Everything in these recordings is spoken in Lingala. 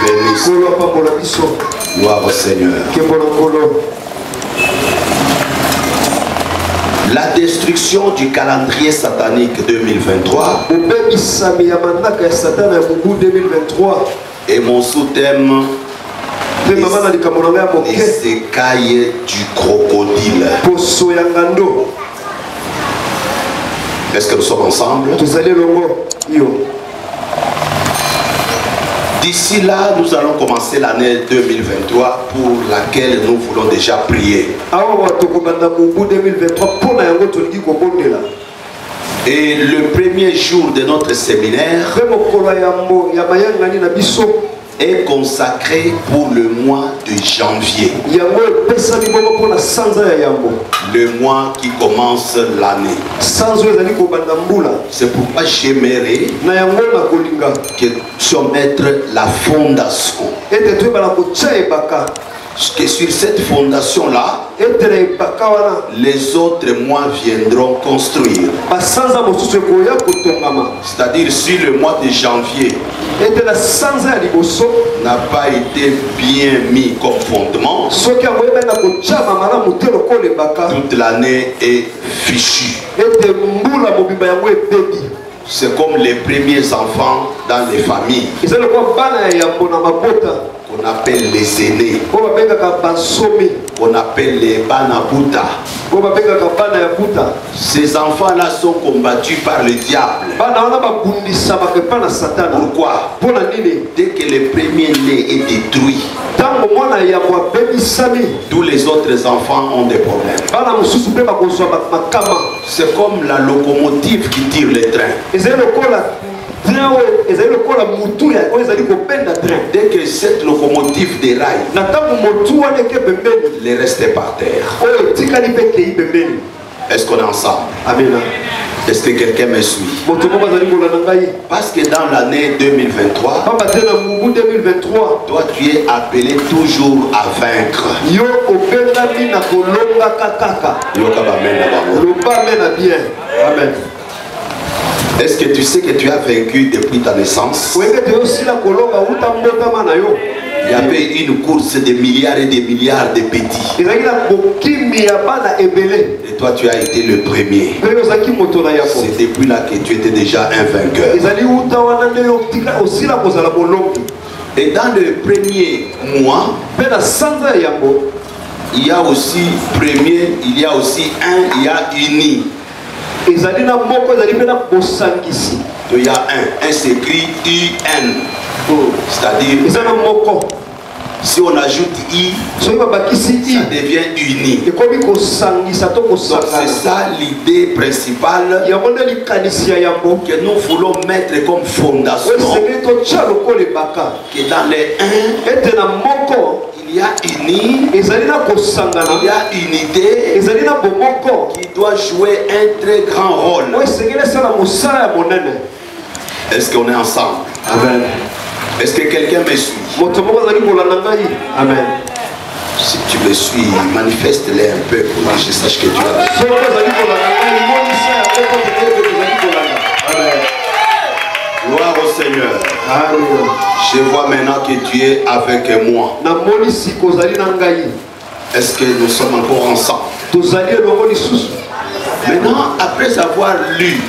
bénisse. Gloire au Seigneur. La destruction du calendrier satanique 2023 et mon sous-thème, les écailles du crocodile. Est-ce que nous sommes ensemble? D'ici là, nous allons commencer l'année 2023 pour laquelle nous voulons déjà prier. Et le premier jour de notre séminaire est consacré pour le mois de janvier. Le mois qui commence l'année. C'est pourquoi j'aimerais que tu mettes la fondation. Que sur cette fondation-là, les autres mois viendront construire. C'est-à-dire si le mois de janvier n'a pas été bien mis comme fondement, toute l'année est fichue. C'est comme les premiers enfants dans les familles qu'on appelle les aînés, qu'on appelle les banabuta. Ces enfants-là sont combattus par le diable. Pourquoi? Dès que le premier né est détruit, tous les autres enfants ont des problèmes. C'est comme la locomotive qui tire le train. Dès que cette locomotive déraille, les rester par terre. Est-ce qu'on est ensemble? Amen. Est-ce que quelqu'un me suit? Parce que dans l'année 2023, toi tu es appelé toujours à vaincre. Amen. Est-ce que tu sais que tu as vaincu depuis ta naissance? Il y avait une course de milliards et de milliards de petits. Et toi tu as été le premier. C'est depuis là que tu étais déjà un vainqueur. Et dans le premier mois, il y a aussi premier, il y a aussi un, il y a uni. Il y a un s'écrit UN. C'est-à-dire, si on ajoute I, ça devient uni. Donc c'est ça l'idée principale que nous voulons mettre comme fondation. Que dans les 1, il y a uni, il y a unité qui doit jouer un très grand rôle. Est-ce qu'on est ensemble? Amen. Est-ce que quelqu'un me suit? Amen. Si tu me suis, manifeste-les un peu pour que je sache que tu as. Amen. Gloire au Seigneur. Amen. Je vois maintenant que tu es avec moi. Est-ce que nous sommes encore ensemble? Maintenant, après avoir lu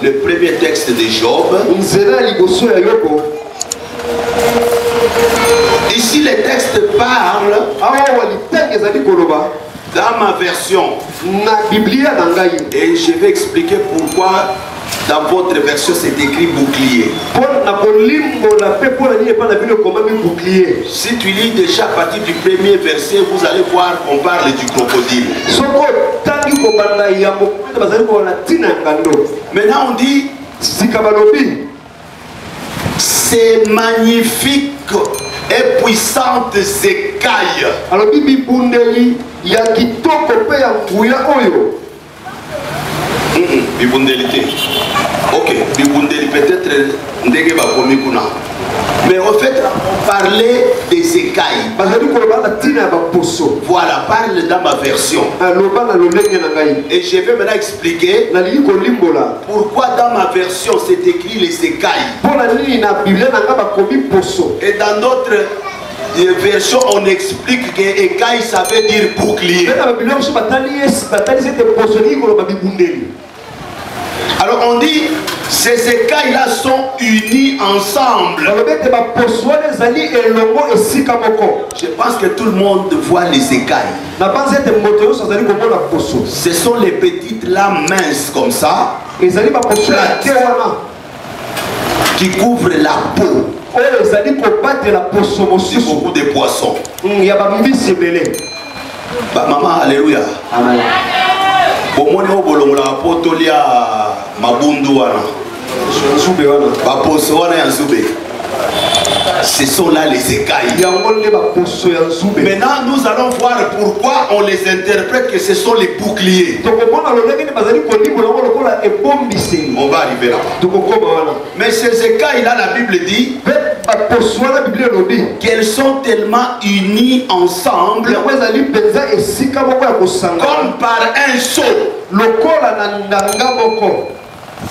le premier texte de Job, ici les textes parlent dans ma version. Et je vais expliquer pourquoi dans votre version c'est écrit bouclier. Si tu lis déjà à partir du premier verset, vous allez voir qu'on parle du crocodile. Maintenant on dit ces magnifiques et puissantes écailles. Alors Bibundeli. Ok, Bibundeli peut-être peut-être ndenge bakomi kuna. Mais en fait, on parlait des écailles. Voilà, parle dans ma version. Et je vais maintenant expliquer pourquoi dans ma version c'est écrit les écailles. Et dans d'autres versions, on explique que écaille ça veut dire bouclier. Alors on dit, ces écailles-là sont unies ensemble. Je pense que tout le monde voit les écailles. Ce sont les petites lames minces comme ça, qui couvrent la peau. C'est beaucoup de poissons. Bah, maman, alléluia. Amen. Ce sont là les écailles. Maintenant, nous allons voir pourquoi on les interprète que ce sont les boucliers. On va arriver là. Mais ces écailles-là, la Bible dit qu'elles sont tellement unies ensemble comme par un seau.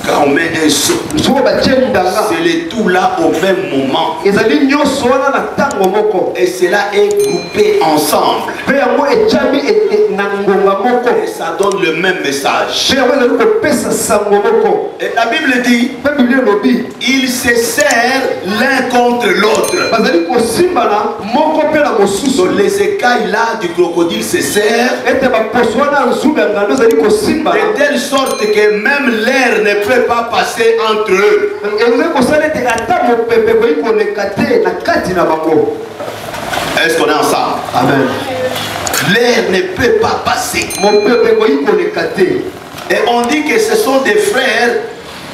Quand on met un seau, c'est le tout là au même moment. Et cela est groupé ensemble. Et ça donne le même message. Et la Bible dit, ils se serrent l'un contre l'autre. Donc les écailles là du crocodile se serrent de telle sorte que même l'air ne peut pas passer entre eux. Est-ce qu'on est ensemble? Amen. L'air ne peut pas passer. Et on dit que ce sont des frères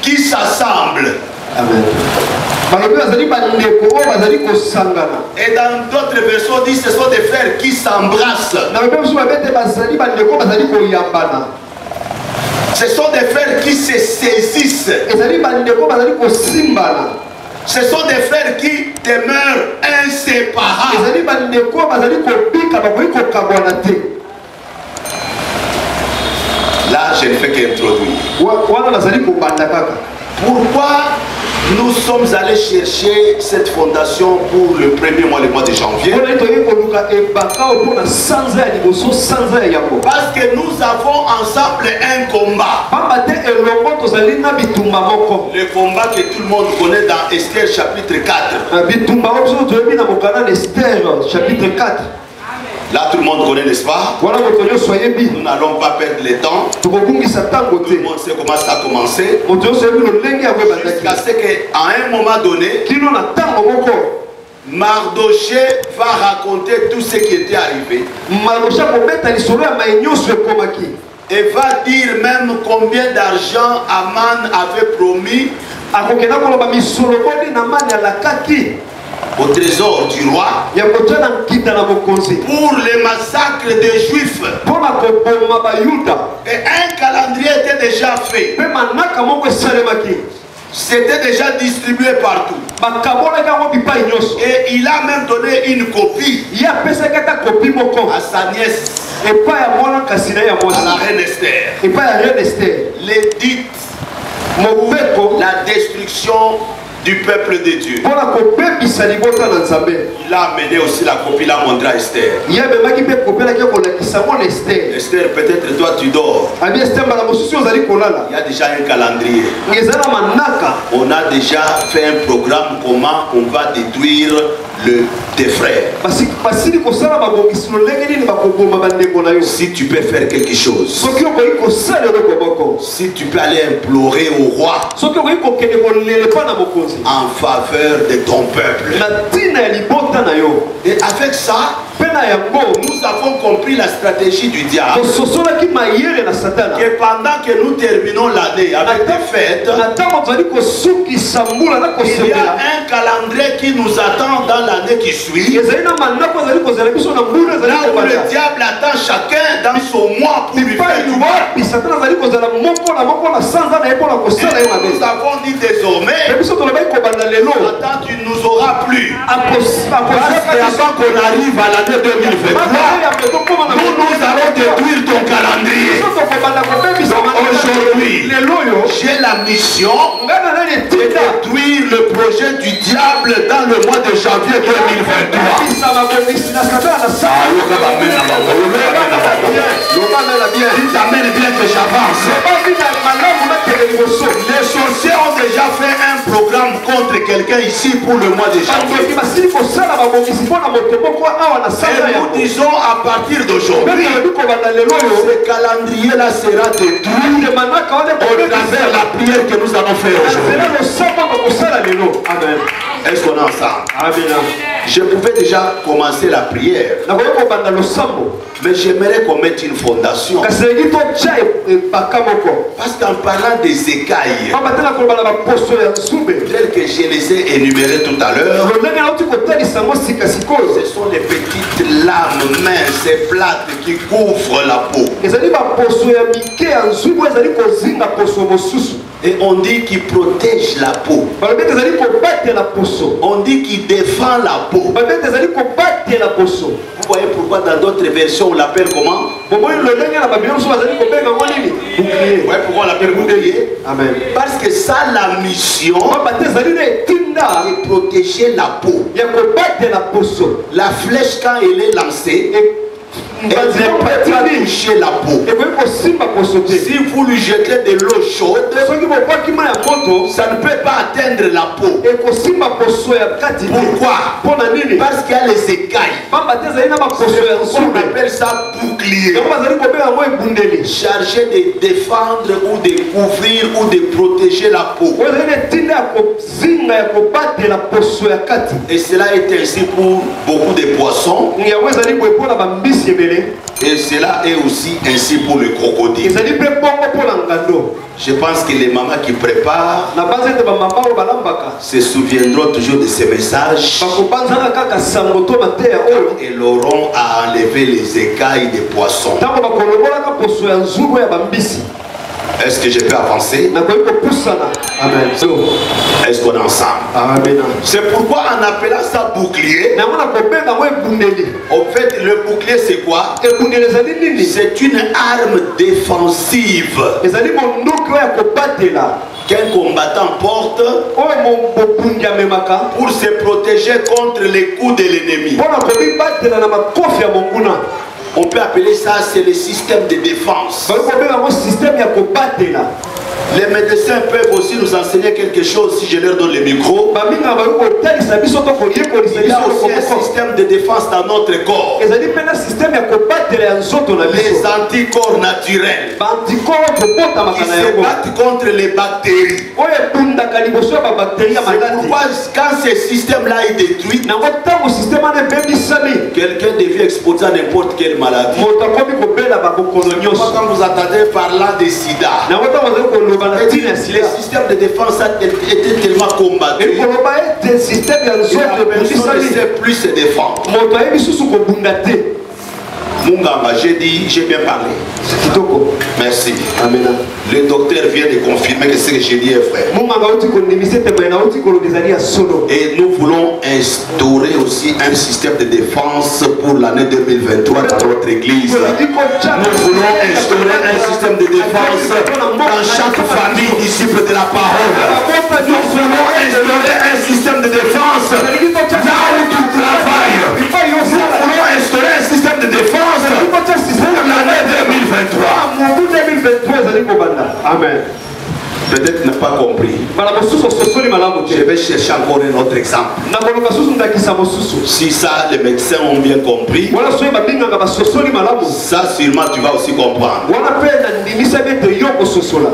qui s'assemblent. Amen. Et dans d'autres versions, on dit que ce sont des frères qui s'embrassent. Ce sont des frères qui se saisissent. Ce sont des frères qui demeurent inséparables. Là, je ne fais qu'introduire. Pourquoi nous sommes allés chercher cette fondation pour le premier mois, le mois de janvier? Parce que nous avons ensemble un combat. Le combat que tout le monde connaît dans Esther chapitre 4. Là, tout le monde connaît, n'est-ce pas? Nous n'allons pas perdre le temps. Tout le monde sait comment ça a commencé. Jusqu'à ce qu'à un moment donné, Mardoché va raconter tout ce qui était arrivé. Et va dire même combien d'argent Aman avait promis au trésor du roi pour les massacres des Juifs. Et un calendrier était déjà fait. C'était déjà distribué partout. Et il a même donné une copie à sa nièce, à la reine Esther. L'édite, la destruction du peuple de Dieu. Il a amené aussi la copie, l'a montré à Esther. Esther, peut-être toi tu dors. Il y a déjà un calendrier. On a déjà fait un programme comment on va détruire tes frères. Si tu peux faire quelque chose, si tu peux aller implorer au roi, en faveur de ton peuple. Et avec ça, nous avons compris la stratégie du diable. Que pendant que nous terminons l'année avec des fêtes, il y a un calendrier qui nous attend dans l'année qui suit. Là où le diable attend chacun dans son mois pour lui faire du mal. Nous avons dit désormais, attends, tu ne nous auras plus. Parce qu'avant qu'on arrive à l'année 2023, nous allons détruire ton calendrier. Aujourd'hui, j'ai la mission de détruire le projet du diable dans le mois de janvier 2023. T'amènes bien que j'avance. Les sorciers ont déjà fait un programme contre quelqu'un ici pour le mois de janvier. Et nous disons à partir d'aujourd'hui, ce calendrier-là sera détruit au travers la prière que nous allons faire aujourd'hui. Amen. Est-ce qu'on est ensemble? Amen. Je pouvais déjà commencer la prière, mais j'aimerais qu'on mette une fondation. Parce qu'en parlant des écailles, telles que je les ai énumérées tout à l'heure, ce sont les petites lames minces et plates qui couvrent la peau. Et on dit qu'il protège la peau. On dit qu'il défend la peau. Vous voyez pourquoi dans d'autres versions on l'appelle comment? Vous voyez pourquoi on l'appelle bouclier? Amen. Parce que ça, la mission est protéger la peau. La flèche, quand elle est lancée, elle ne peut pas toucher la peau. Si vous lui jetez de l'eau chaude, ça ne peut pas atteindre la peau. Pourquoi? Parce qu'il y a les écailles. On appelle ça bouclier. Chargé de défendre ou de couvrir ou de protéger la peau. Et cela est ainsi pour beaucoup de poissons. Et cela est aussi ainsi pour le crocodile. Je pense que les mamans qui préparent se souviendront toujours de ces messages. Et l'auront à enlever les écailles des poissons. Est-ce que je peux avancer? Amen. Est-ce qu'on est ensemble? Amen. C'est pourquoi en appelant ça bouclier, en fait le bouclier c'est quoi? C'est une arme défensive qu'un combattant porte pour se protéger contre les coups de l'ennemi. On peut appeler ça, c'est le système de défense. Les médecins peuvent aussi nous enseigner quelque chose si je leur donne le micro. Il y a aussi un système de défense dans notre corps. Les anticorps naturels qui se battent contre les bactéries. C'est pourquoi quand ce système-là est détruit, quelqu'un devient exposé à n'importe quelle maladie. Quand vous attendez parlant des sida, les systèmes de défense étaient tellement combattus et la personne ne sait plus se défendre. Mungamba, j'ai bien parlé. Merci. Amen. Le docteur vient de confirmer que ce que j'ai dit est vrai. Et nous voulons instaurer aussi un système de défense pour l'année 2023 dans notre église. Nous voulons instaurer un système de défense dans chaque famille disciple de la parole. Nous voulons instaurer un système de défense là où tu travailles. Nous voulons instaurer un système de défense pour l'année 2023. Amen. Peut-être n'a pas compris. Je vais chercher encore un autre exemple. Si ça, les médecins ont bien compris, ça sûrement tu vas aussi comprendre.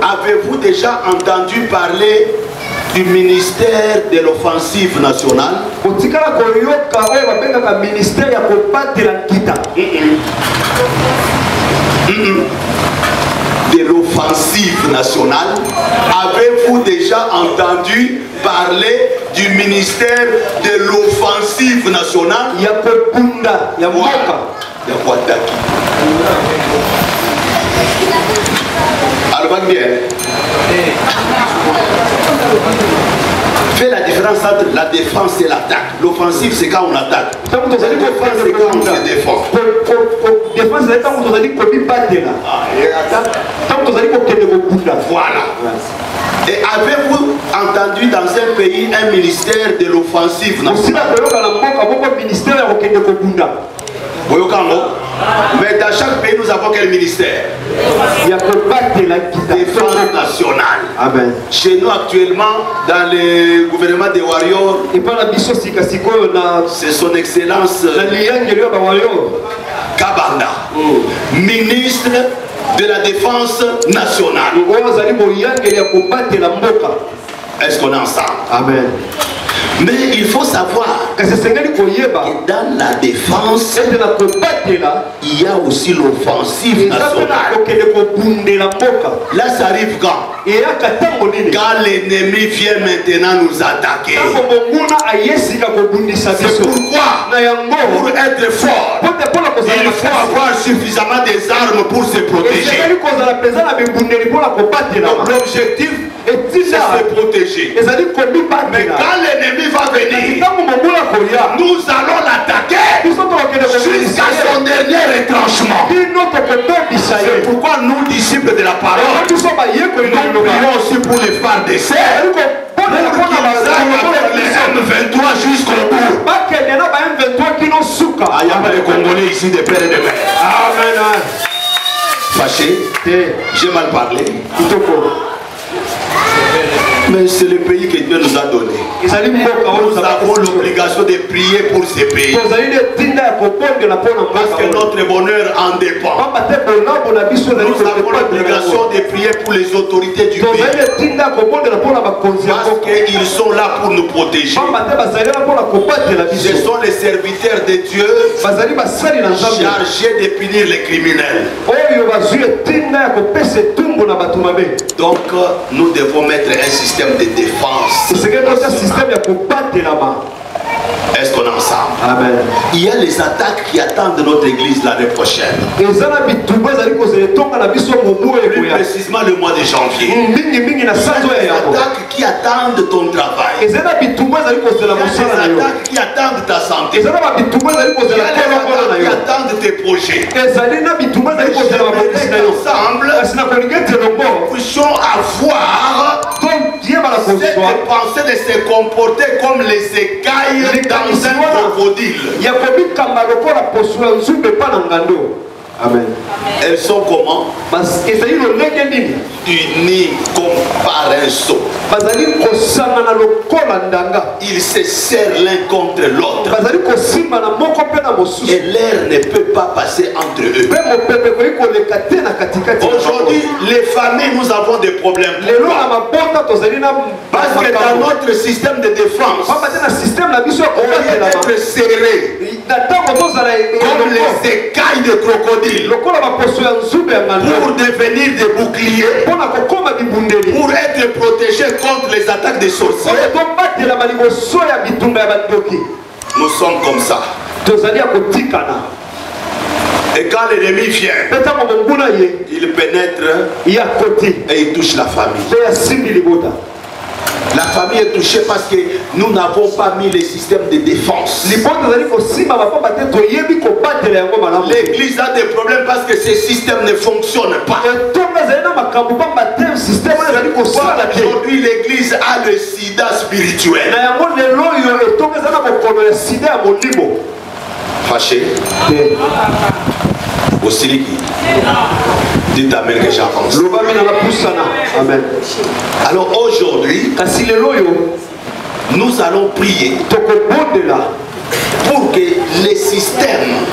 Avez-vous déjà entendu parler du ministère de l'offensive nationale. De l'offensive nationale. Avez-vous déjà entendu parler du ministère de l'offensive nationale? Alors, bien. Fais la différence entre la défense et l'attaque. L'offensive, c'est quand on attaque. La défense, c'est quand on se défend. Voilà. Et avez-vous entendu dans un pays un ministère de l'offensive nationale? Mais dans chaque pays, nous avons quel ministère? Défense nationale. Amen. Chez nous actuellement, dans le gouvernement des Warriors, c'est son excellence Kabanda, ministre de la défense nationale. Est-ce qu'on est ensemble? Amen. Mais il faut savoir que dans la défense, il y a aussi l'offensive nationale. Là, ça arrive quand? Quand l'ennemi vient maintenant nous attaquer. C'est pourquoi, pour être fort, il faut avoir suffisamment des armes pour se protéger. Donc l'objectif, c'est se protéger. Mais quand l'ennemi va venir, nous allons l'attaquer jusqu'à son dernier retranchement. C'est pourquoi nous, disciples de la parole, nous prions aussi pour les frères des sœurs, pour qu'ils aillent avec les M23 jusqu'au bout. Ah, il n'y a pas de Congolais ici, de père et de mère. Amen. Fâché, j'ai mal parlé. Mais c'est le pays que Dieu nous a donné. Nous avons l'obligation de prier pour ces pays. Parce que notre bonheur en dépend. Nous avons l'obligation de prier pour les autorités du pays. Parce qu'ils sont là pour nous protéger. Ce sont les serviteurs de Dieu chargés de punir les criminels. Donc nous devons mettre un système de défense. Est-ce qu'on est ensemble? Amen. Il y a les attaques qui attendent notre église l'année prochaine. Plus précisément le mois de janvier. Il y a des attaques qui attendent ton travail. Il y a des attaques qui attendent ta santé. Il y a des attaques qui attendent tes projets. Ensemble, nous puissions avoir cette pensée de se comporter comme les écailles dans un crocodile. Amen. Elles sont comment? Unies comme par un seau. Ils se serrent l'un contre l'autre. Et l'air ne peut pas passer entre eux. Aujourd'hui, les familles, nous avons des problèmes. Parce que dans notre système de défense, on est être serré comme les écailles de crocodile. Pour devenir des boucliers, pour être protégés contre les attaques des sorciers. Nous sommes comme ça. Et quand l'ennemi vient, il pénètre et il touche la famille. La famille est touchée parce que nous n'avons pas mis les systèmes de défense. L'église a des problèmes parce que ces systèmes ne fonctionnent pas. Aujourd'hui, l'église a le sida spirituel. Fâché. Aussi, dites amen que j'avance. Amen. Alors aujourd'hui, nous allons prier pour que les systèmes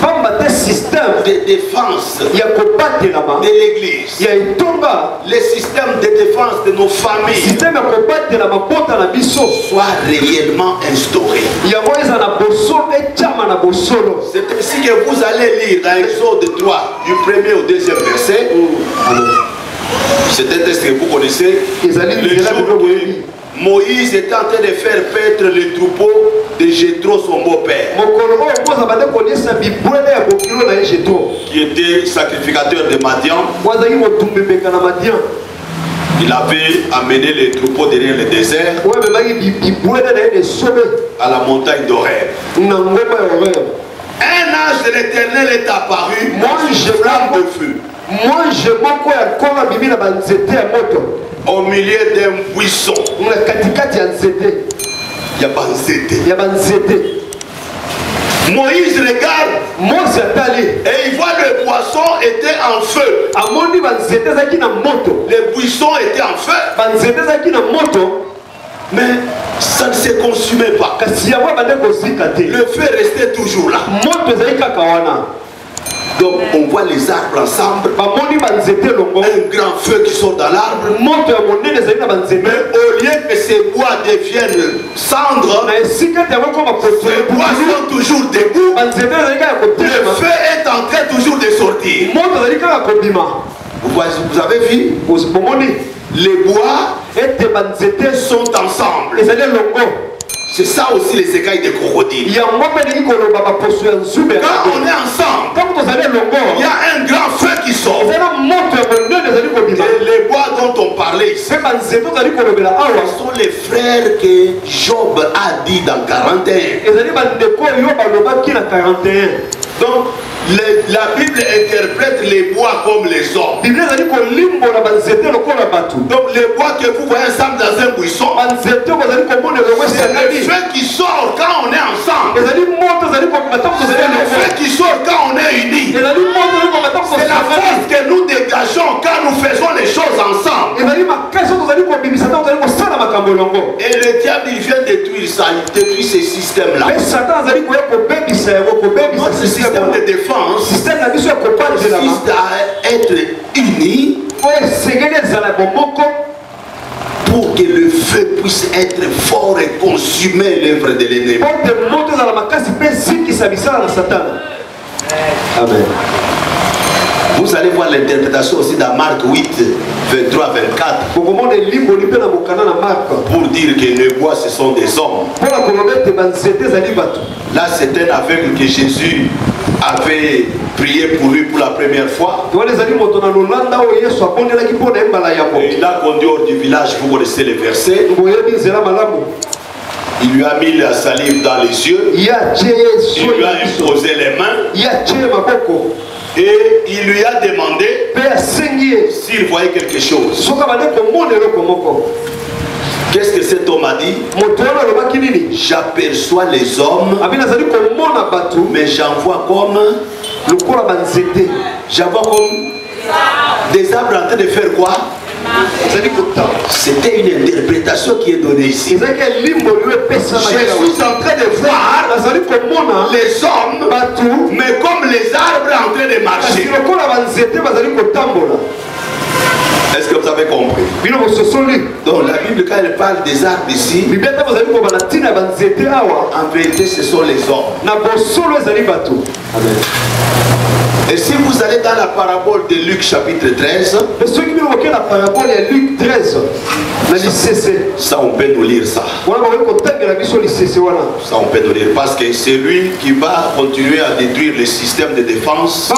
de défense de l'église, les systèmes de défense de nos familles soient réellement instaurés. C'est ainsi que vous allez lire dans Exode 3 du 1er au 2e verset. C'est un texte que vous connaissez. Le jour où Moïse était en train de faire paître les troupeaux de Jéthro, son beau-père, qui était sacrificateur de Madian. Il avait amené les troupeaux derrière le désert à la montagne d'Horeb. Un ange de l'Éternel est apparu, une flamme de feu, au milieu d'un buisson. Il y a Banzete. Moïse regarde et il voit le poisson était en feu. Le buisson était en feu. Mais ça ne se consumait pas. Le feu restait toujours là. Donc on voit les arbres ensemble. Un grand feu qui sort dans l'arbre. Mais au lieu que ces bois deviennent cendres, ces bois sont toujours debout. Le feu est en train toujours de sortir. Vous avez vu? Les bois sont ensemble. C'est ça aussi les écailles des crocodiles. Quand on est ensemble, il y a un grand feu qui sort. Et les bois dont on parlait ici, ce sont les frères que Job a dit dans 41. Donc la Bible interprète les bois comme les hommes. Donc les bois que vous voyez ensemble dans un buisson, c'est le feu qui sort quand on est ensemble. C'est le feu qui sort quand on est unis. C'est la force que nous dégageons quand nous faisons les choses ensemble. Et le diable il vient détruire ça, il détruit ces systèmes-là. Notre système de défense consiste à être unis pour que le feu puisse être fort et consumer l'œuvre de l'ennemi. Amen. Vous allez voir l'interprétation aussi dans Marc 8, 23-24. Pour dire que les bois ce sont des hommes. Là c'est un aveugle que Jésus avait prié pour lui pour la première fois. Et il l'a conduit hors du village, vous connaissez les versets. Il lui a mis la salive dans les yeux. Il lui a imposé les mains. Et il lui a demandé s'il voyait quelque chose. Qu'est-ce que cet homme a dit? J'aperçois les hommes, mais j'en vois comme des arbres en train de faire quoi? C'était une interprétation qui est donnée ici. Je suis en train de voir les hommes, mais comme les arbres en train de marcher. Est-ce que vous avez compris? Donc la Bible, quand elle parle des arbres ici, en vérité ce sont les hommes. Amen. Et si vous allez dans la parabole de Luc chapitre 13, ça on peut nous lire ça. Ça on peut nous lire parce que c'est lui qui va continuer à détruire le système de défense.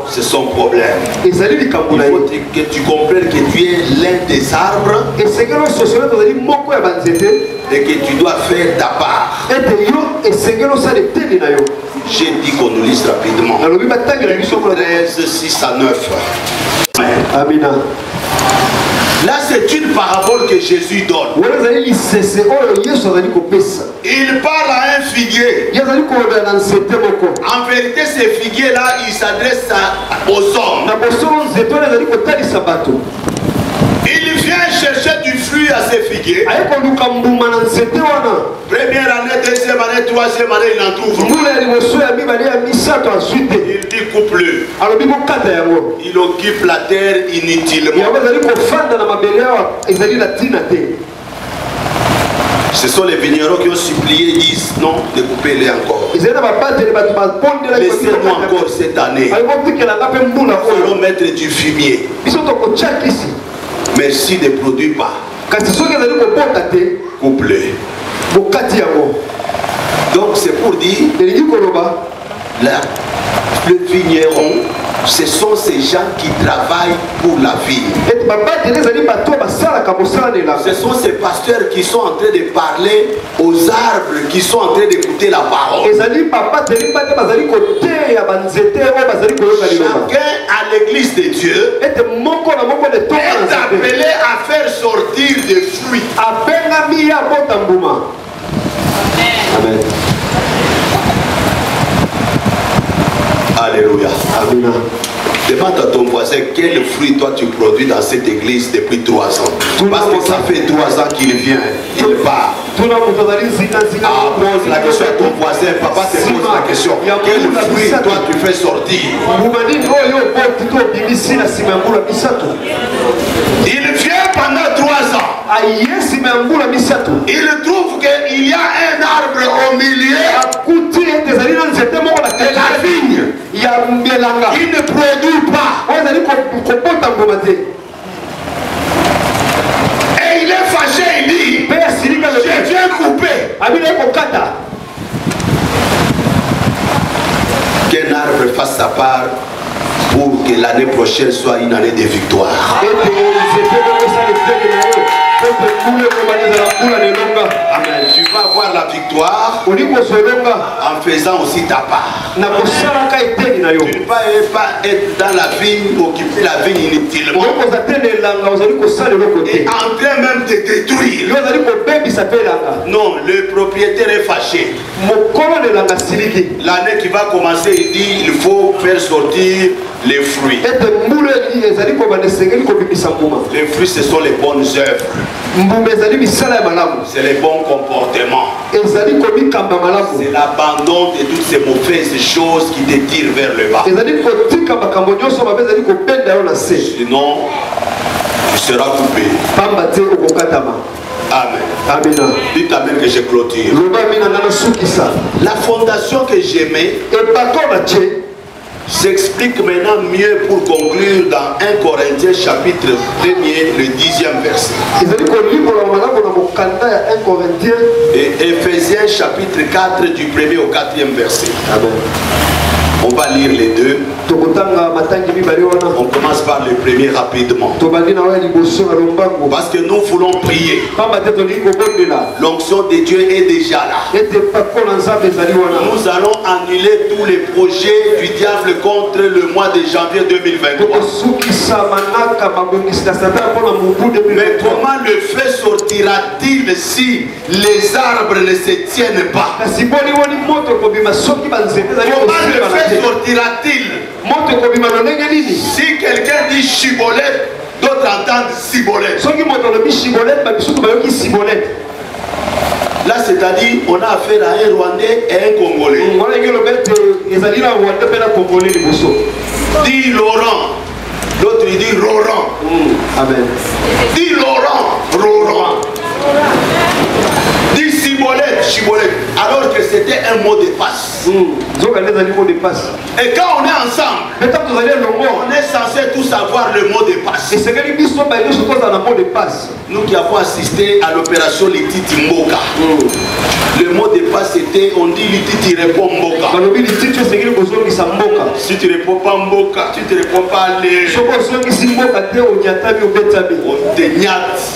C'est son problème. Il faut que tu comprennes que tu es l'un des arbres et que tu dois faire ta part. J'ai dit qu'on nous lise rapidement. 13, 6 à 9. Amen. Là, c'est une parabole que Jésus donne. Il parle à un figuier. En vérité, ces figuiers-là, ils s'adressent aux hommes. Il vient chercher du fruit fruits à ses figuiers. Première année, deuxième année, troisième année, il en trouve. Il dit coupe-le. Il occupe la terre inutilement. Ce sont les vignerons qui ont supplié, ils disent non, de couper-les encore. Laissez-nous encore cette année. Nous allons mettre du fumier. Merci de ne produire pas. Coupe-les. Donc c'est pour dire, le vigneron, ce sont ces gens qui travaillent pour la vie. Ce sont ces pasteurs qui sont en train de parler aux arbres, qui sont en train d'écouter la parole. Chacun à l'église de Dieu est appelé à faire sortir des fruits. Amen. Alléluia. Amen. Demande à ton voisin quel fruit toi tu produis dans cette église depuis 3 ans. Parce que ça fait 3 ans qu'il vient, il part. Pose la question à ton voisin, papa te pose la question. Quel fruit toi tu fais sortir? Il vient pendant 3 ans. Il trouve qu'il y a un arbre au milieu de la vigne. Il ne produit pas. Et il est fâché, il dit, je viens couper. Qu'un arbre fasse sa part pour que l'année prochaine soit une année de victoire. Amen. Tu vas avoir la victoire en faisant aussi ta part. Tu ne vas pas être dans la vigne, occuper la vigne inutilement. Et en train même de détruire. Non, le propriétaire est fâché. L'année qui va commencer, il dit il faut faire sortir les fruits. Les fruits, ce sont les bonnes œuvres. C'est les bons comportements. C'est l'abandon de toutes ces mauvaises choses qui te tirent vers le bas. Sinon, tu seras coupé. Amen. Dites amen que je clôture. La fondation que j'aimais s'explique maintenant mieux pour conclure dans 1 Corinthiens chapitre 1er, le 10e verset. Et Éphésiens chapitre 4 du 1er au 4e verset. Amen. On va lire les deux. On commence par le premier rapidement. Parce que nous voulons prier. L'onction de Dieu est déjà là. Nous allons annuler tous les projets du diable contre le mois de janvier 2023. Mais comment le feu sortira-t-il si les arbres ne se tiennent pas? Comment le feu sortira-t-il? Si quelqu'un dit chibolette, d'autres entendent cibolette. Là, c'est-à-dire, on a affaire à un Rwandais et un Congolais. Dit Laurent, l'autre il dit Laurent. Amen. Dit Laurent, Laurent. Dit Cibolette, Chibolette. Alors que c'était un mot de passe. Et quand on est ensemble, on est censé tous avoir le mot de passe. Nous qui avons assisté à l'opération Lititi Mboka, le mot de passe était, on dit Lititi répond Mboka. Si tu ne réponds pas Mboka, tu ne réponds pas les... On te nyate.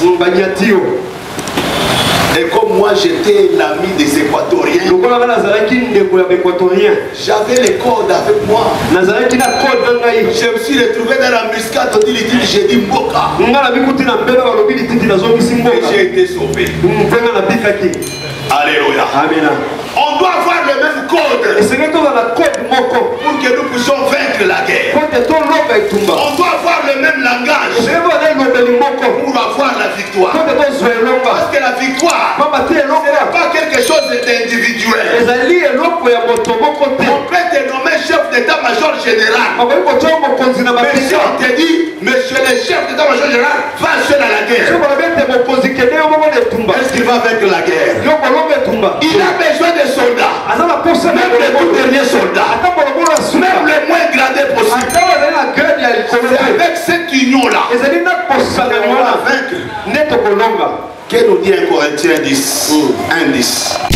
Et comme moi j'étais l'ami des Équatoriens, j'avais les codes avec moi. Je me suis retrouvé dans la muscade, on dit Lititi, j'ai dit Mboka. Et j'ai été sauvé. Alléluia. Amen. On doit avoir le même code pour que nous puissions vaincre la guerre. On doit avoir le même langage pour avoir la victoire. Parce que la victoire, ce n'est pas quelque chose d'individuel. On peut te nommer chef d'état-major général. Mais si on te dit, monsieur le chef d'état-major général, va seul à la guerre. Est-ce qu'il va vaincre la guerre? Il a besoin de soldats. Même les tout derniers soldats. Même les moins gradés possibles. C'est avec cette union-là qu'on va vaincre. Que nous dit 1 Corinthiens 10, 1, 10.